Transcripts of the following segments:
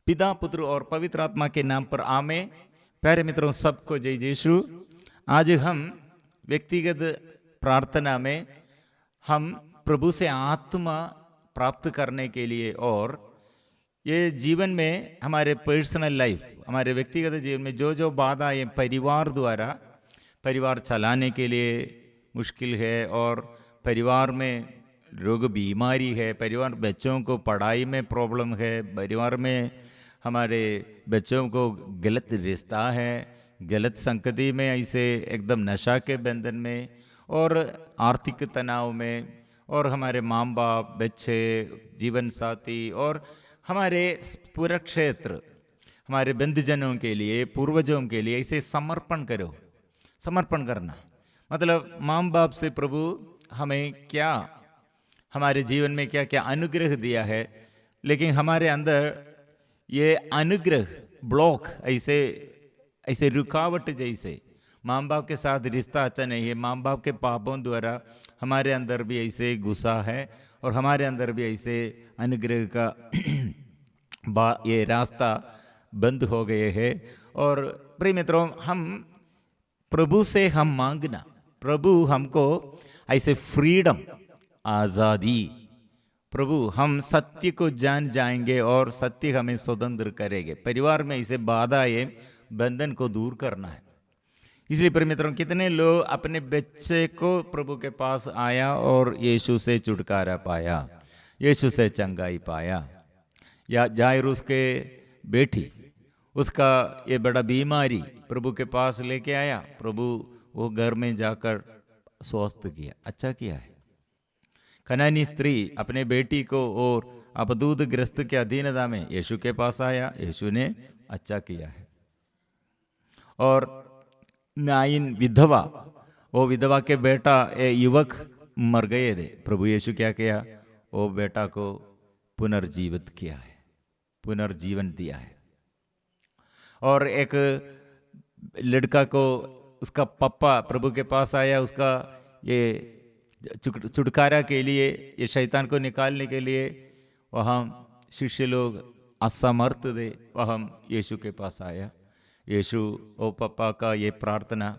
पिता, पुत्र और पवित्र आत्मा के नाम पर आमेन। प्यारे मित्रों, सबको जय यीशु। आज हम व्यक्तिगत प्रार्थना में हम प्रभु से आत्मा प्राप्त करने के लिए और ये जीवन में हमारे पर्सनल लाइफ, हमारे व्यक्तिगत जीवन में जो जो बाधा ये परिवार द्वारा परिवार चलाने के लिए मुश्किल है, और परिवार में रोग बीमारी है, परिवार बच्चों को पढ़ाई में प्रॉब्लम है, परिवार में हमारे बच्चों को गलत रिश्ता है, गलत संगति में, ऐसे एकदम नशा के बंधन में, और आर्थिक तनाव में, और हमारे माँ बाप, बच्चे, जीवन साथी और हमारे पूरा क्षेत्र, हमारे बंधुजनों के लिए, पूर्वजों के लिए ऐसे समर्पण करो। समर्पण करना मतलब माँ बाप से प्रभु हमें क्या, हमारे जीवन में क्या क्या अनुग्रह दिया है, लेकिन हमारे अंदर ये अनुग्रह ब्लॉक, ऐसे ऐसे रुकावट जैसे माँ बाप के साथ रिश्ता अच्छा नहीं है, माँ बाप के पापों द्वारा हमारे अंदर भी ऐसे गुस्सा है, और हमारे अंदर भी ऐसे अनुग्रह का ये रास्ता बंद हो गए हैं। और प्रिय मित्रों, हम प्रभु से हम मांगना, प्रभु हमको ऐसे फ्रीडम, आज़ादी, प्रभु हम सत्य को जान जाएंगे और सत्य हमें स्वतंत्र करेंगे। परिवार में इसे बाधा ये बंधन को दूर करना है। इसलिए प्रिय मित्रों, कितने लोग अपने बच्चे को प्रभु के पास आया और यीशु से छुटकारा पाया, यीशु से चंगाई पाया। या जायरूस के बेटी, उसका ये बड़ा बीमारी प्रभु के पास लेके आया, प्रभु वो घर में जाकर स्वस्थ किया, अच्छा किया है। कनानी स्त्री अपने बेटी को और अपदूत ग्रस्त के अधीनता में यीशु के पास आया, यीशु ने अच्छा किया है। और नाइन विधवा, वो विधवा के बेटा युवक मर गए थे, प्रभु यीशु क्या किया, वो बेटा को पुनर्जीवित किया है, पुनर्जीवन दिया है। और एक लड़का को, उसका पापा प्रभु के पास आया, उसका ये छुटकारा के लिए, ये शैतान को निकालने के लिए, वहाँ शिष्य लोग असमर्थ थे, वहाँ यीशु के पास आया। यीशु ओ पापा का ये प्रार्थना,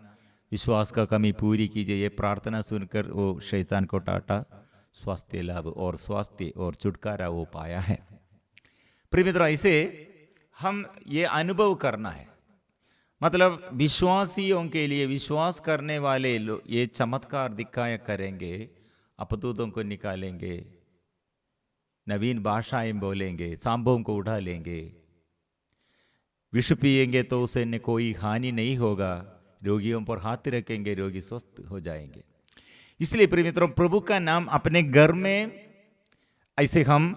विश्वास का कमी पूरी कीजिए, ये प्रार्थना सुनकर वो शैतान को टाटा, स्वास्थ्य लाभ और स्वास्थ्य और छुटकारा वो पाया है। प्रिय मित्रों, ऐसे हम ये अनुभव करना है, मतलब विश्वासियों के लिए, विश्वास करने वाले लोग ये चमत्कार दिखाया करेंगे, अपदूतों को निकालेंगे, नवीन भाषाएं बोलेंगे, सांपों को उठा लेंगे, विष पिएंगे तो उसे कोई हानि नहीं होगा, रोगियों पर हाथ रखेंगे, रोगी स्वस्थ हो जाएंगे। इसलिए प्रिय मित्रों, प्रभु का नाम अपने घर में ऐसे हम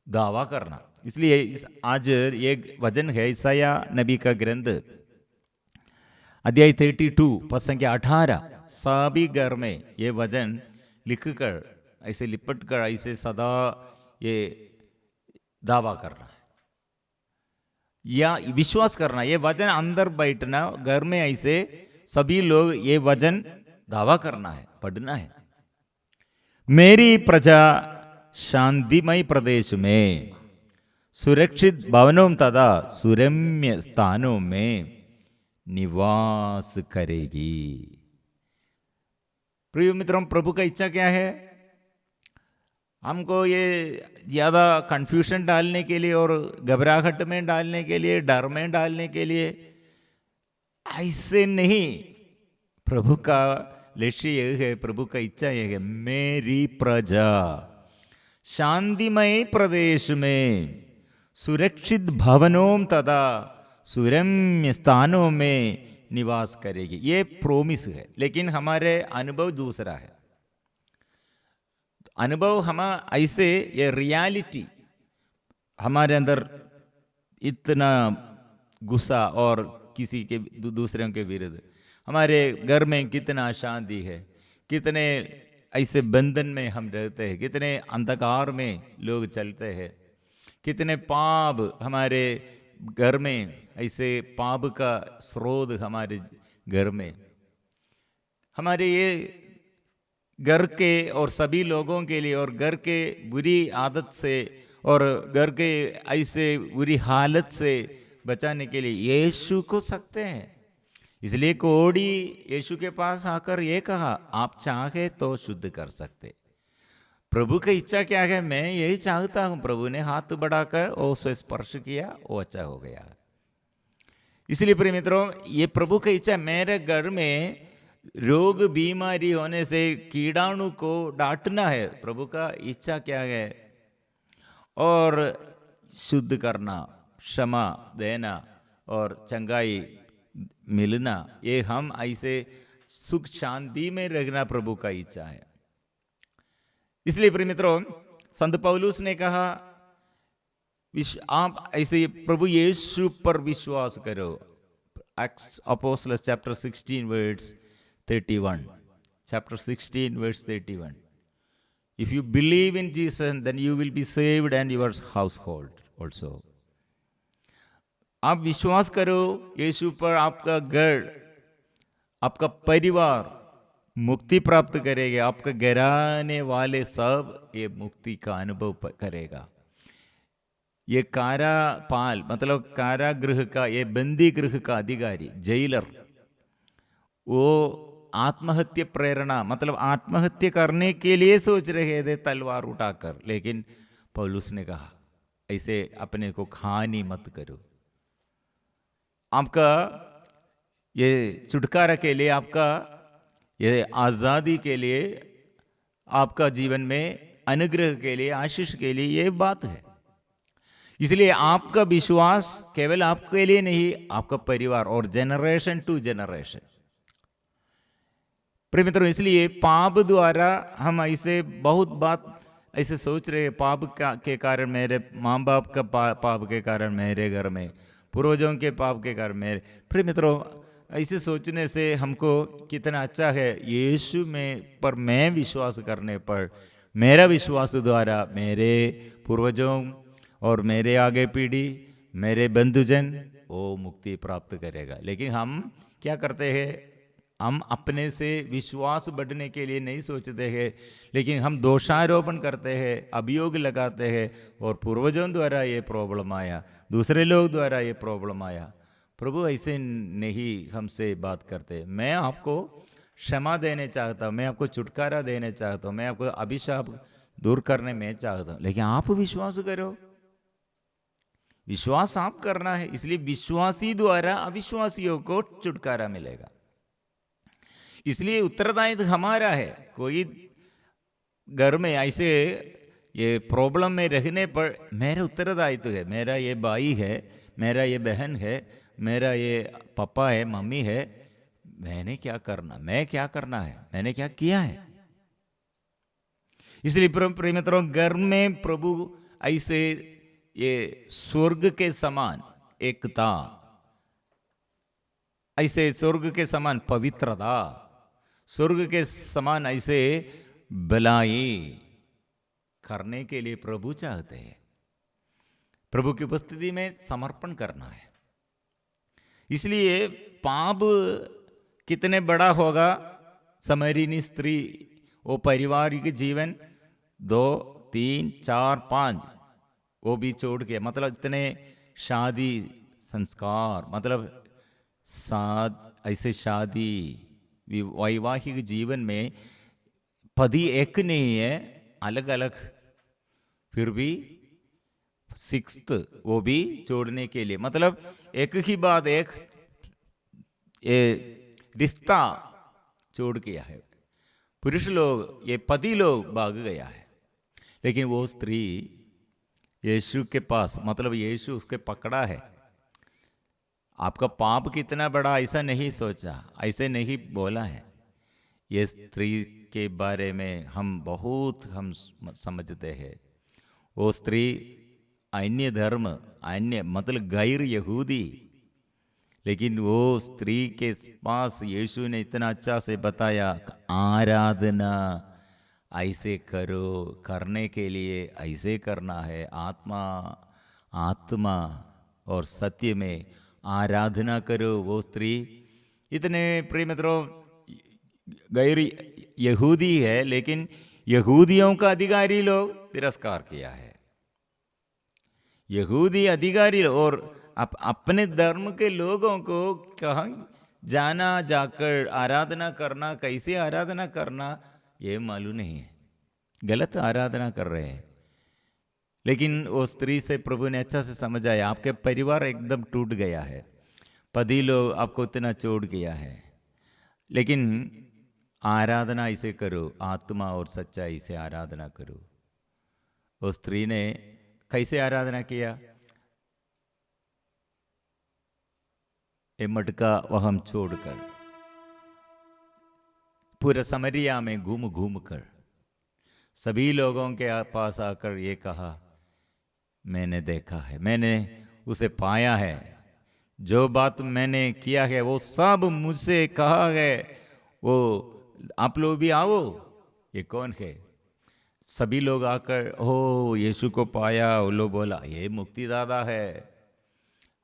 दावा करना। इसलिए आज एक वचन है ईसाया नबी का ग्रंथ, अध्याय 32 पद संख्या 18, सभी घर में ये वचन लिखकर, ऐसे लिपट कर, ऐसे सदा ये दावा करना है या विश्वास करना, ये वचन अंदर बैठना, घर में ऐसे सभी लोग ये वचन दावा करना है, पढ़ना है। मेरी प्रजा शांतिमय प्रदेश में, सुरक्षित भवनों तथा सुरम्य स्थानों में निवास करेगी। प्रिय मित्रों, प्रभु का इच्छा क्या है? हमको ये ज़्यादा कंफ्यूजन डालने के लिए और घबराहट में डालने के लिए, डर में डालने के लिए ऐसे नहीं। प्रभु का लक्ष्य यह है, प्रभु का इच्छा यह है, मेरी प्रजा शांतिमय प्रदेश में, सुरक्षित भवनों तथा सुरम्य स्थानों में निवास करेगी। ये प्रोमिस है, लेकिन हमारे अनुभव दूसरा है। अनुभव हम ऐसे, ये रियलिटी हमारे अंदर इतना गुस्सा और किसी के दूसरों के विरुद्ध, हमारे घर में कितना शांति है, कितने ऐसे बंधन में हम रहते हैं, कितने अंधकार में लोग चलते हैं, कितने पाप हमारे घर में, ऐसे पाप का स्रोत हमारे घर में, हमारे ये घर के और सभी लोगों के लिए, और घर के बुरी आदत से और घर के ऐसे बुरी हालत से बचाने के लिए यीशु को सकते हैं। इसलिए कोड़ी यीशु के पास आकर ये कहा, आप चाहे तो शुद्ध कर सकते। प्रभु की इच्छा क्या है? मैं यही चाहता हूं। प्रभु ने हाथ बढ़ाकर और उसे स्पर्श किया, वो अच्छा हो गया। इसलिए प्रिय मित्रों, ये प्रभु की इच्छा। मेरे घर में रोग बीमारी होने से कीड़ाणु को डांटना है, प्रभु का इच्छा क्या है? और शुद्ध करना, क्षमा देना और चंगाई मिलना, ये हम ऐसे सुख शांति में रहना प्रभु का इच्छा है। इसलिए प्रिय मित्रों, संत पौलुस ने कहा, आप ऐसे प्रभु यीशु पर विश्वास करो। Acts apostles chapter 16 verse 31, chapter 16 verse 31. If you believe in Jesus, then you will be saved and your household also. आप विश्वास करो यीशु पर, आपका घर, आपका परिवार मुक्ति प्राप्त करेगा। आपके घराने वाले सब ये मुक्ति का अनुभव करेगा। ये कारापाल मतलब कारागृह का, ये बंदी गृह का अधिकारी, जेलर, वो आत्महत्या प्रेरणा मतलब आत्महत्या करने के लिए सोच रहे थे तलवार उठाकर, लेकिन पौलुस ने कहा ऐसे अपने को हानि मत करो। आपका ये छुटकारा के लिए, आपका ये आज़ादी के लिए, आपका जीवन में अनुग्रह के लिए, आशीष के लिए ये बात है। इसलिए आपका विश्वास केवल आपके लिए नहीं, आपका परिवार और जनरेशन टू जनरेशन। प्रिय मित्रों, इसलिए पाप द्वारा हम ऐसे बहुत बात ऐसे सोच रहे, पाप के कारण मेरे माँ बाप का पाप के कारण मेरे घर में, पूर्वजों के पाप के कारण मेरे। प्रिय मित्रों, ऐसे सोचने से हमको कितना अच्छा है, यीशु में पर मैं विश्वास करने पर मेरा विश्वास द्वारा मेरे पूर्वजों और मेरे आगे पीढ़ी, मेरे बंधुजन वो मुक्ति प्राप्त करेगा। लेकिन हम क्या करते हैं? हम अपने से विश्वास बढ़ने के लिए नहीं सोचते हैं, लेकिन हम दोषारोपण करते हैं, अभियोग लगाते हैं, और पूर्वजों द्वारा ये प्रॉब्लम आया, दूसरे लोग द्वारा ये प्रॉब्लम आया। प्रभु ऐसे नहीं हमसे बात करते। मैं आपको क्षमा देने चाहता हूँ, मैं आपको छुटकारा देने चाहता हूँ, मैं आपको अभिशाप दूर करने में चाहता हूँ, लेकिन आप विश्वास करो। विश्वास आप करना है। इसलिए विश्वासी द्वारा अविश्वासियों को छुटकारा मिलेगा। इसलिए उत्तरदायित्व हमारा है। कोई घर में ऐसे ये प्रॉब्लम में रहने पर मेरा उत्तरदायित्व है, मेरा ये भाई है, मेरा ये बहन है, मेरा ये पापा है, मम्मी है, मैंने क्या करना, मैं क्या करना है, मैंने क्या किया है। इसलिए प्रिय मित्रों, घर में प्रभु ऐसे ये स्वर्ग के समान एकता, ऐसे स्वर्ग के समान पवित्रता, स्वर्ग के समान ऐसे भलाई करने के लिए प्रभु चाहते हैं। प्रभु की उपस्थिति में समर्पण करना है। इसलिए पाप कितने बड़ा होगा, समरीनी स्त्री, वो पारिवारिक जीवन 2, 3, 4, 5 वो भी छोड़ के, मतलब इतने शादी संस्कार, मतलब ऐसे शादी वैवाहिक जीवन में पति एक नहीं है, अलग अलग, फिर भी 6th वो भी छोड़ने के लिए, मतलब एक ही बात, एक ये रिश्ता छोड़ किया है। पुरुष लोग, ये पति लोग भाग गया है, लेकिन वो स्त्री यीशु के पास, मतलब यीशु उसके पकड़ा है। आपका पाप कितना बड़ा ऐसा नहीं सोचा, ऐसे नहीं बोला है। ये स्त्री के बारे में हम बहुत समझते हैं। वो स्त्री अन्य धर्म, अन्य मतलब गैर यहूदी, लेकिन वो स्त्री के पास यीशु ने इतना अच्छा से बताया, आराधना ऐसे करो, करने के लिए ऐसे करना है, आत्मा और सत्य में आराधना करो। वो स्त्री इतने, प्रिय मित्रों, गैर यहूदी है, लेकिन यहूदियों का अधिकारी लोग तिरस्कार किया है। यहूदी अधिकारी और अपने धर्म के लोगों को कहाँ जाना, जाकर आराधना करना, कैसे आराधना करना ये मालूम नहीं है, गलत आराधना कर रहे हैं। लेकिन वो स्त्री से प्रभु ने अच्छा से समझाया, आपके परिवार एकदम टूट गया है, पति लोग आपको इतना चोट किया है, लेकिन आराधना इसे करो, आत्मा और सच्चाई से आराधना करो। उस स्त्री ने कैसे आराधना किया? ये मटका वहम छोड़कर पूरे समरिया में घूम घूम कर सभी लोगों के पास आकर ये कहा, मैंने देखा है, मैंने उसे पाया है, जो बात मैंने किया है वो सब मुझसे कहा है, वो आप लोग भी आओ। ये कौन है? सभी लोग आकर ओ यीशु को पाया। वो लोग बोला ये मुक्तिदाता है,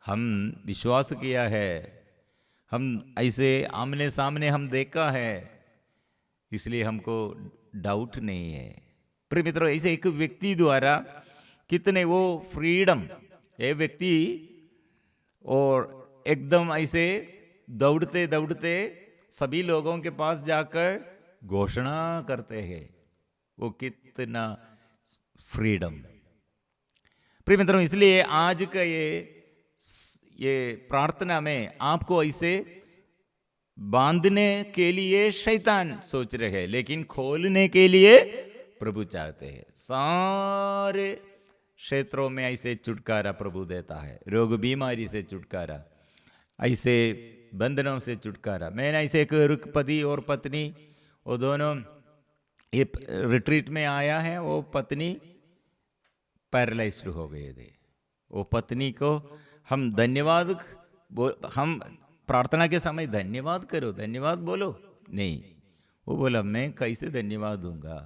हम विश्वास किया है, हम ऐसे आमने सामने हम देखा है, इसलिए हमको डाउट नहीं है। प्रिय मित्रों, ऐसे एक व्यक्ति द्वारा कितने वो फ्रीडम, ये व्यक्ति और एकदम ऐसे दौड़ते दौड़ते सभी लोगों के पास जाकर घोषणा करते हैं, वो कितना फ्रीडम। प्रिय मित्रों, इसलिए आज का ये प्रार्थना में आपको ऐसे बांधने के लिए शैतान सोच रहे हैं, लेकिन खोलने के लिए प्रभु चाहते हैं। सारे क्षेत्रों में ऐसे छुटकारा प्रभु देता है, रोग बीमारी से छुटकारा, ऐसे बंधनों से छुटकारा। मैंने ऐसे एक पति और पत्नी, वो दोनों ये रिट्रीट में आया है, वो पत्नी पैरालाइज्ड हो गए थे। वो पत्नी को हम धन्यवाद, हम प्रार्थना के समय धन्यवाद करो, धन्यवाद बोलो, नहीं, वो बोला मैं कैसे धन्यवाद दूंगा,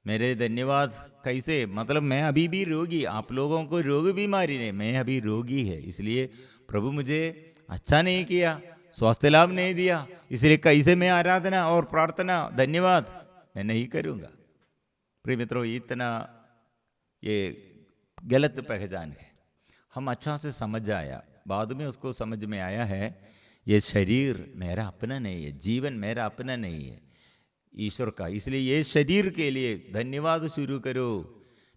मेरे धन्यवाद कैसे, मतलब मैं अभी भी रोगी, आप लोगों को रोग बीमारी नहीं, मैं अभी रोगी है, इसलिए प्रभु मुझे अच्छा नहीं किया, स्वास्थ्य लाभ नहीं दिया, इसलिए कैसे मैं आराधना और प्रार्थना धन्यवाद मैं नहीं करूंगा। प्रिय मित्रों, इतना ये गलत पहचान है। हम अच्छा से समझ आया, बाद में उसको समझ में आया है ये शरीर मेरा अपना नहीं है, जीवन मेरा अपना नहीं है, ईश्वर का, इसलिए ये शरीर के लिए धन्यवाद शुरू करो,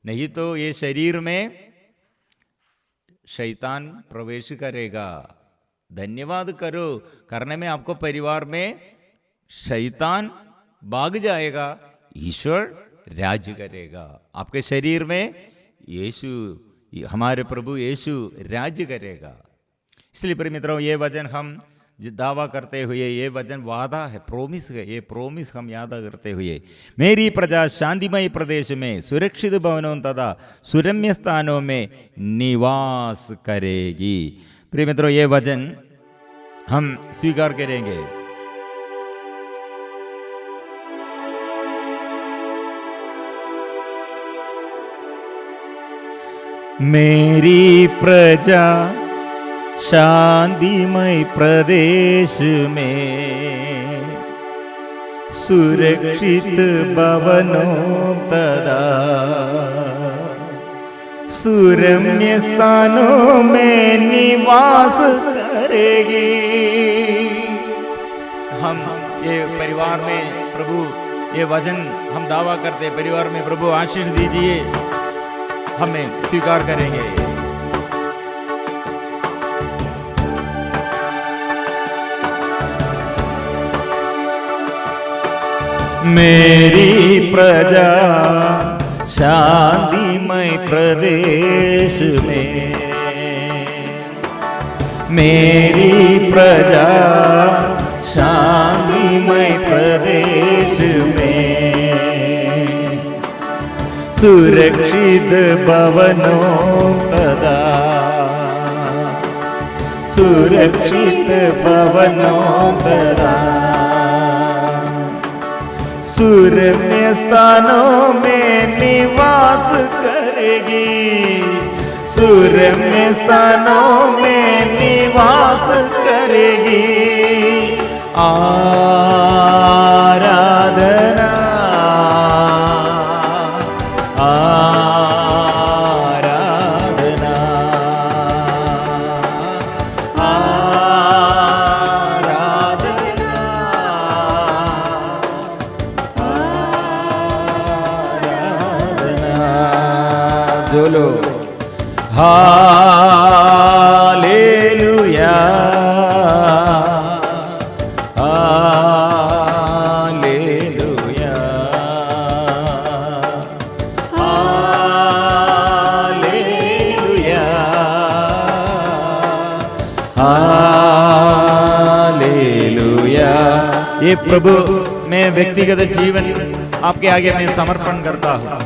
नहीं तो ये शरीर में शैतान प्रवेश करेगा। धन्यवाद करो, करने में आपको परिवार में शैतान भाग जाएगा, ईश्वर राज्य करेगा, आपके शरीर में यीशु, हमारे प्रभु यीशु राज्य करेगा। इसलिए प्रिय मित्रों, ये वचन हम दावा करते हुए, ये वचन वादा है, प्रोमिस है, ये प्रोमिस हम याद करते हुए, मेरी प्रजा शांतिमय प्रदेश में सुरक्षित भवनों तथा सुरम्य स्थानों में निवास करेगी। प्रिय मित्रों, ये वचन हम स्वीकार करेंगे। मेरी प्रजा शांतिमय प्रदेश में सुरक्षित भवनों तथा सुरम्य स्थानों में निवास करेगी। हम ये परिवार में प्रभु, ये वचन हम दावा करते, परिवार में प्रभु आशीष दीजिए, हमें स्वीकार करेंगे। मेरी प्रजा शांतिमय प्रदेश में, मेरी प्रजा शांतिमय प्रदेश में सुरक्षित भवनों तथा सुरक्षित भवनों तथा सुरम्य स्थानों में निवास करेगी, सुरम्य स्थानों में निवास करेगी। आराधना आराधना हालेलुया हालेलुया हालेलुया हालेलुया। ये प्रभु मैं व्यक्तिगत जीवन आपके आगे मैं समर्पण करता हूँ।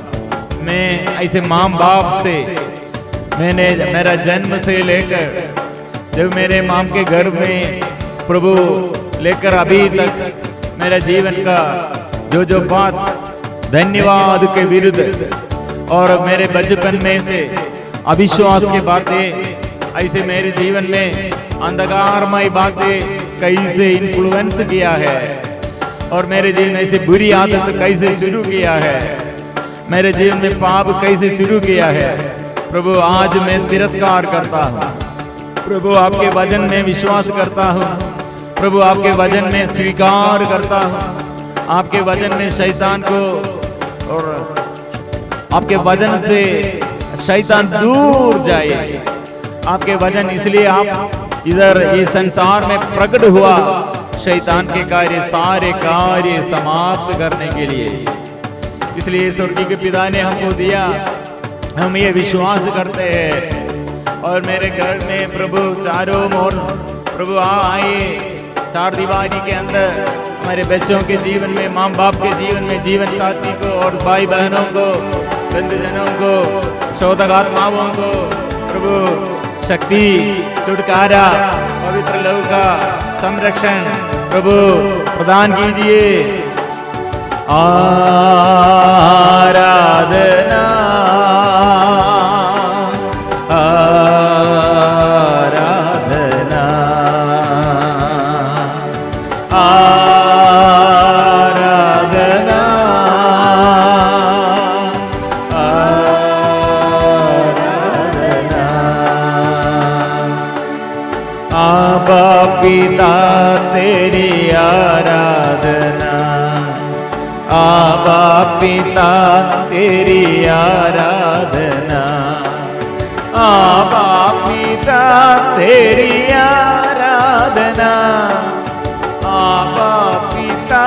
मैं ऐसे माँ बाप से मैंने मेरा जन्म से लेकर जब मेरे माँ के घर में प्रभु लेकर अभी तक मेरा जीवन का जो बात धन्यवाद के विरुद्ध और मेरे बचपन में से अविश्वास की बातें ऐसे मेरे जीवन में अंधकारमय बातें कैसे इन्फ्लुएंस किया है और मेरे जीवन में ऐसे बुरी आदत कैसे शुरू किया है, मेरे जीवन में पाप कैसे शुरू किया है। प्रभु आज मैं तिरस्कार करता हूँ। प्रभु आपके वचन में विश्वास करता हूँ। प्रभु आपके वचन में स्वीकार करता हूँ। आपके वचन में शैतान को और आपके वचन से शैतान दूर जाए। आपके वचन इसलिए आप इधर ये संसार में प्रकट हुआ शैतान के सारे कार्य समाप्त करने के लिए। इसलिए स्वर्गीय के पिता ने हमको दिया, हम ये विश्वास करते हैं। और मेरे घर में प्रभु चारों ओर प्रभु आए, चार दीवारी के अंदर हमारे बच्चों के जीवन में, माँ बाप के जीवन में, जीवन साथी को और भाई बहनों को, बंधुजनों को, सौदागात्माओं को प्रभु शक्ति, छुटकारा, पवित्र लहू का संरक्षण प्रभु प्रदान कीजिए। आराधना आराधना आराधना आराधना। आबा पिता तेरी आराधना, आबा पिता तेरी आराधना, आबा पिता तेरी आराधना, आबा पिता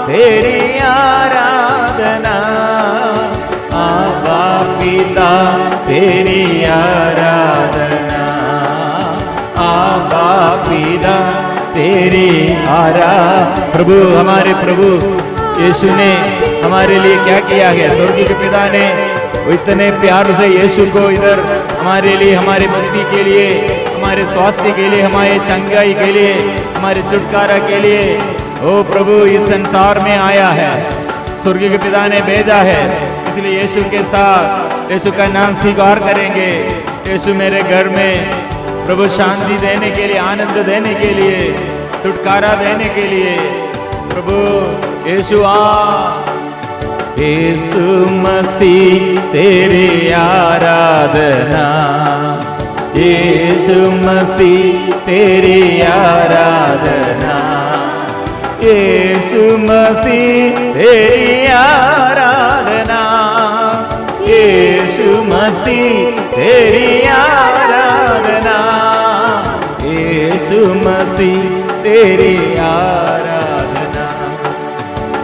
तेरी आराधना, आबा पिता तेरी आराधना, आबा पिता तेरी प्रभु हमारे प्रभु यीशु ने हमारे लिए क्या किया है। स्वर्गीय के पिता ने इतने प्यार से यीशु को इधर हमारे लिए, हमारे मुक्ति के लिए, हमारे स्वास्थ्य के लिए, हमारे चंगाई के लिए, हमारे छुटकारा के लिए ओ प्रभु इस संसार में आया है, स्वर्गीय के पिता ने भेजा है। इसलिए यीशु के साथ यीशु का नाम स्वीकार करेंगे। यीशु मेरे घर में प्रभु शांति देने के लिए, आनंद देने के लिए, छुटकारा देने के लिए प्रभु यीशु आ। यीशु मसीह तेरी आराधना, यीशु मसीह तेरी आराधना, यीशु मसीह तेरी आराधना, यीशु मसीह तेरी आराधना, यीशु मसीह तेरी आराधना,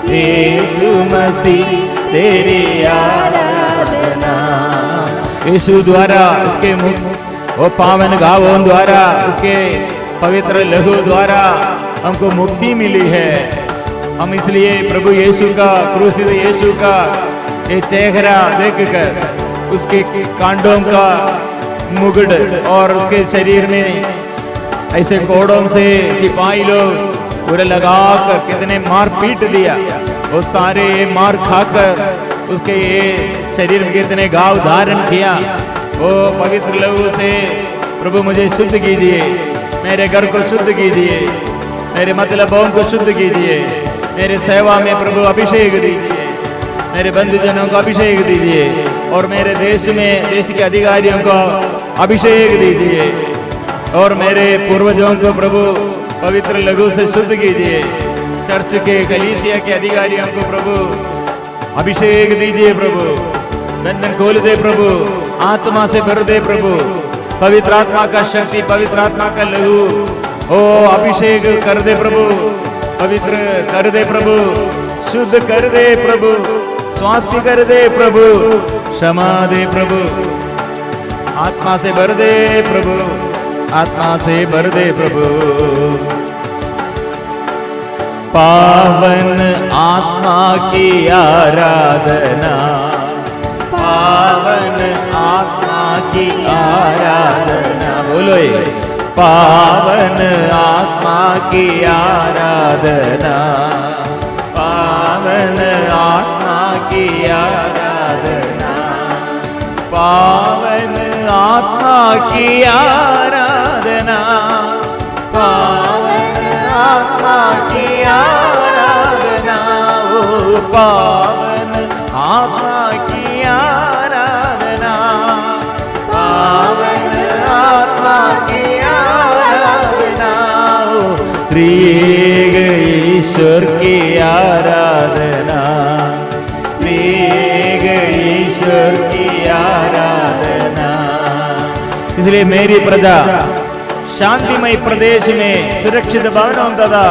यीशु मसीह तेरी आराधना। यीशु द्वारा उसके मुख वो पावन घावों द्वारा, उसके पवित्र लहू द्वारा हमको मुक्ति मिली है। हम इसलिए प्रभु यीशु का, क्रूसित यीशु का ये चेहरा देखकर, उसके कांडों का मुकुट और उसके शरीर में ऐसे कोड़ों से सिपाही लोग पूरे लगाकर कितने मार पीट दिया, वो सारे मार खाकर उसके ये शरीर में कितने घाव धारण किया। वो पवित्र लहू से प्रभु मुझे शुद्ध कीजिए, मेरे घर को शुद्ध कीजिए, मेरे मतलबों को शुद्ध कीजिए, मेरे सेवा में प्रभु अभिषेक दीजिए, मेरे बंधुजनों को अभिषेक दीजिए और मेरे देश में देश के अधिकारियों को अभिषेक दीजिए और मेरे पूर्वजों को प्रभु पवित्र लहू से शुद्ध कीजिए। चर्च के कलीसिया के अधिकारियों को प्रभु अभिषेक दीजिए, प्रभु बंधन खोल दे प्रभु, आत्मा से भर दे प्रभु, पवित्र आत्मा का शक्ति, पवित्र आत्मा का लहू, ओ अभिषेक कर दे प्रभु, पवित्र कर दे प्रभु, शुद्ध कर दे प्रभु, स्वास्थ्य कर दे प्रभु, क्षमा दे प्रभु, आत्मा से भर दे प्रभु, आत्मा से भर दे प्रभु। पावन आत्मा की आराधना, पावन आत्मा की आराधना, बोलो ये, पावन आत्मा की आराधना, पावन आत्मा की आराधना, पावन आत्मा की आराधना, पावन आत्मा की आराधना, ओ पावन आत्मा की आराधना, पावन आत्मा की आराधना, ओ त्रिएक ईश्वर की आराधना, त्रिएक ईश्वर की आराधना। इसलिए मेरी प्रजा शांतिमय प्रदेश में, सुरक्षित भवनों तथा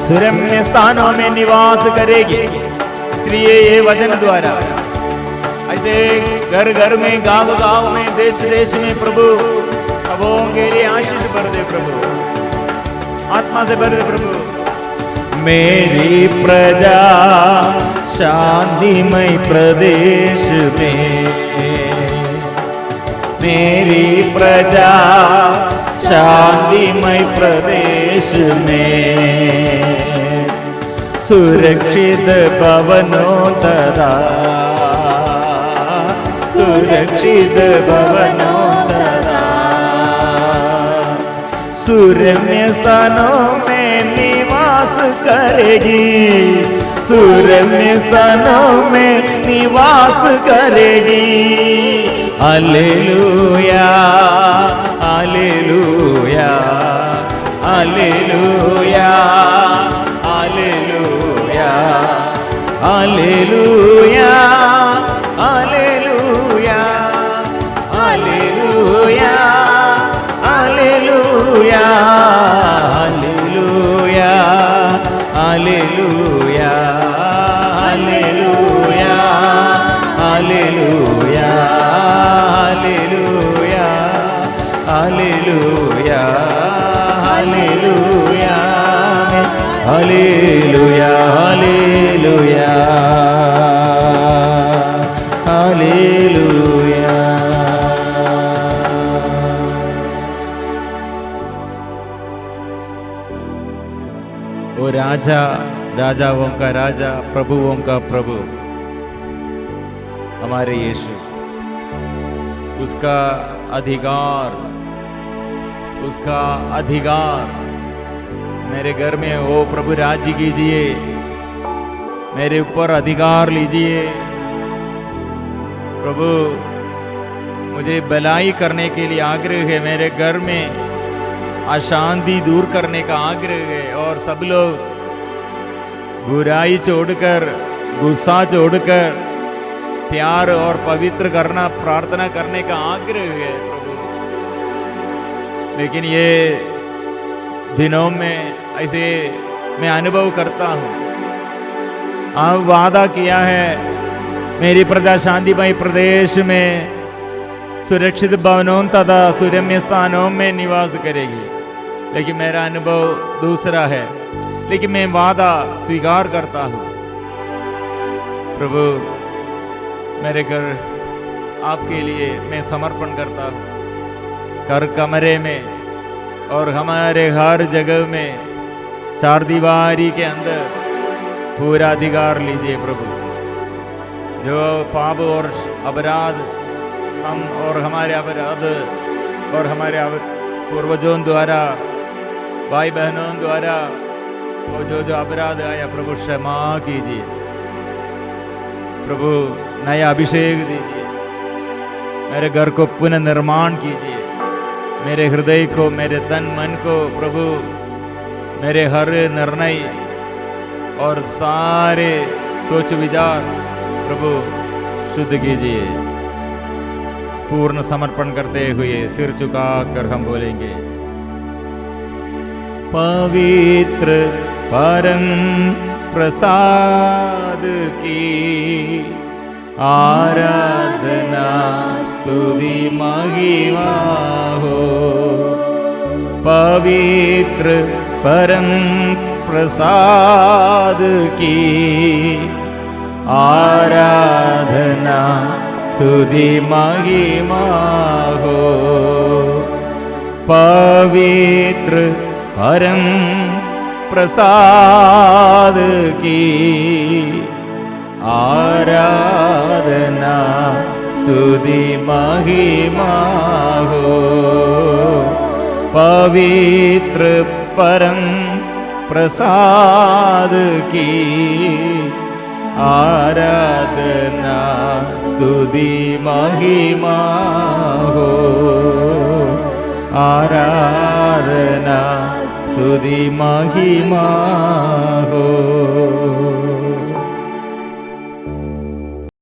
सुरम्य स्थानों में निवास करेगी। इसलिए ये वचन द्वारा ऐसे घर घर में, गांव गांव में, देश देश में प्रभु सबों के लिए आशीष भर दे प्रभु, आत्मा से भर दे प्रभु। मेरी प्रजा शांतिमय प्रदेश में, मेरी प्रजा शांतिमय प्रदेश में, सुरक्षित भवनों तथा, सुरक्षित भवनों तथा सुरम्य स्थानों में निवास करेगी, सुरम्य स्थानों में निवास करेगी। Hallelujah, hallelujah, hallelujah, hallelujah, hallelujah, hallelujah, hallelujah, hallelujah, hallelujah, hallelujah, hallelujah, hallelujah, hallelujah, hallelujah, hallelujah, hallelujah, hallelujah, hallelujah. ओ राजा राजाओं का राजा, प्रभुओं का प्रभु, हमारे यीशु, उसका अधिकार, उसका अधिकार मेरे घर में हो प्रभु, राज्य कीजिए, मेरे ऊपर अधिकार लीजिए प्रभु। मुझे भलाई करने के लिए आग्रह है, मेरे घर में अशांति दूर करने का आग्रह है, और सब लोग बुराई छोड़कर, गुस्सा छोड़कर प्यार और पवित्र करना, प्रार्थना करने का आग्रह है प्रभु। लेकिन ये दिनों में ऐसे मैं अनुभव करता हूँ, आप वादा किया है मेरी प्रजा शांतिमय प्रदेश में सुरक्षित भवनों तथा सुरम्य स्थानों में निवास करेगी, लेकिन मेरा अनुभव दूसरा है। लेकिन मैं वादा स्वीकार करता हूँ प्रभु, मेरे घर आपके लिए मैं समर्पण करता हूँ। घर कमरे में और हमारे हर जगह में, चार दीवारी के अंदर पूरा अधिकार लीजिए प्रभु। जो पाप और अपराध हम और हमारे अपराध और हमारे पूर्वजों द्वारा, भाई बहनों द्वारा वो जो अपराध आया प्रभु, क्षमा कीजिए प्रभु, नया अभिषेक दीजिए, मेरे घर को पुनः निर्माण कीजिए, मेरे हृदय को, मेरे तन मन को प्रभु, मेरे हर निर्णय और सारे सोच विचार प्रभु शुद्ध कीजिए। पूर्ण समर्पण करते हुए सिर झुकाकर हम बोलेंगे, पवित्र परम प्रसाद की आराधना स्तुति महिमा हो। पवित्र परम प्रसाद की आराधना स्तुति महिमा हो। पवित्र परम प्रसाद की आराधना स्तुति महिमा हो। पवित्र परम प्रसाद की आराधना स्तुति महिमा हो। आराधना स्तुति महिमा हो।